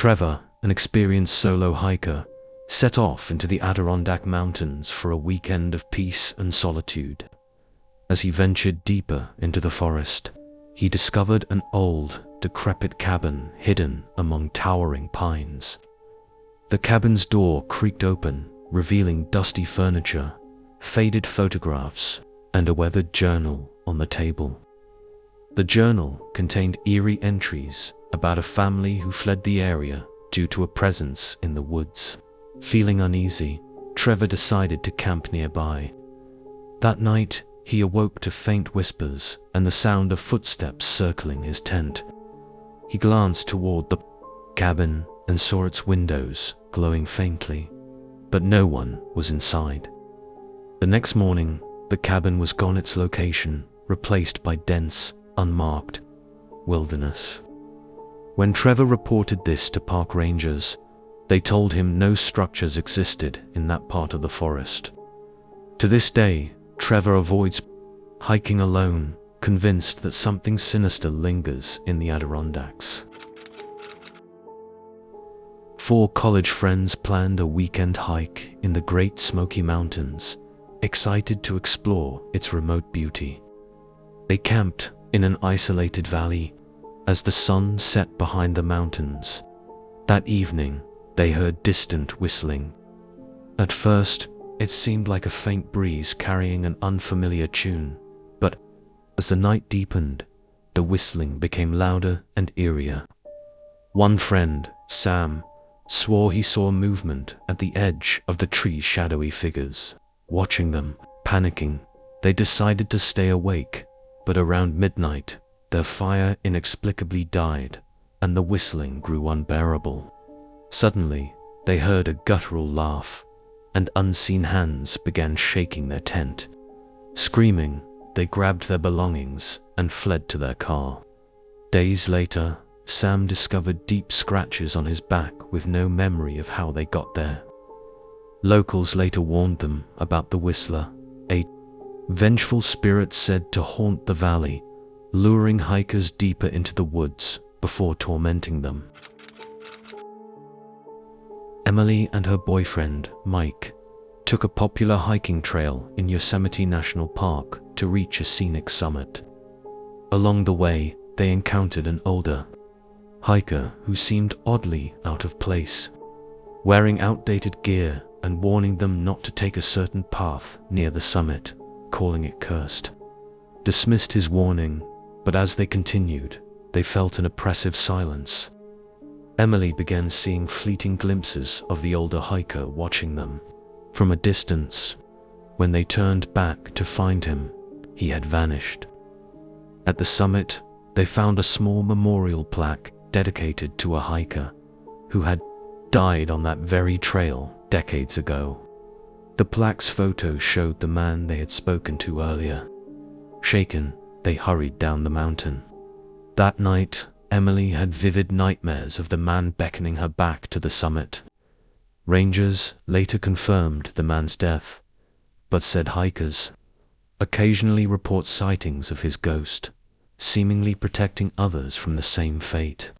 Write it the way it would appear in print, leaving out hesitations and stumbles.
Trevor, an experienced solo hiker, set off into the Adirondack Mountains for a weekend of peace and solitude. As he ventured deeper into the forest, he discovered an old, decrepit cabin hidden among towering pines. The cabin's door creaked open, revealing dusty furniture, faded photographs, and a weathered journal on the table. The journal contained eerie entries about a family who fled the area due to a presence in the woods. Feeling uneasy, Trevor decided to camp nearby. That night, he awoke to faint whispers and the sound of footsteps circling his tent. He glanced toward the cabin and saw its windows glowing faintly, but no one was inside. The next morning, the cabin was gone its location, replaced by dense, unmarked wilderness. When Trevor reported this to park rangers, they told him no structures existed in that part of the forest. To this day, Trevor avoids hiking alone, convinced that something sinister lingers in the Adirondacks. 4 college friends planned a weekend hike in the Great Smoky Mountains, excited to explore its remote beauty. They camped in an isolated valley as the sun set behind the mountains. That evening, they heard distant whistling. At first, it seemed like a faint breeze carrying an unfamiliar tune, but as the night deepened, the whistling became louder and eerier. One friend, Sam, swore he saw movement at the edge of the tree's shadowy figures. Watching them, panicking, they decided to stay awake, but around midnight, their fire inexplicably died, and the whistling grew unbearable. Suddenly, they heard a guttural laugh, and unseen hands began shaking their tent. Screaming, they grabbed their belongings and fled to their car. Days later, Sam discovered deep scratches on his back with no memory of how they got there. Locals later warned them about the Whistler, a vengeful spirit said to haunt the valley, luring hikers deeper into the woods before tormenting them. Emily and her boyfriend, Mike, took a popular hiking trail in Yosemite National Park to reach a scenic summit. Along the way, they encountered an older hiker who seemed oddly out of place, wearing outdated gear and warning them not to take a certain path near the summit, calling it cursed. Dismissed his warning, but as they continued, they felt an oppressive silence. Emily began seeing fleeting glimpses of the older hiker watching them from a distance. When they turned back to find him, he had vanished. At the summit, they found a small memorial plaque dedicated to a hiker who had died on that very trail decades ago. The plaque's photo showed the man they had spoken to earlier. Shaken, they hurried down the mountain. That night, Emily had vivid nightmares of the man beckoning her back to the summit. Rangers later confirmed the man's death, but said hikers occasionally report sightings of his ghost, seemingly protecting others from the same fate.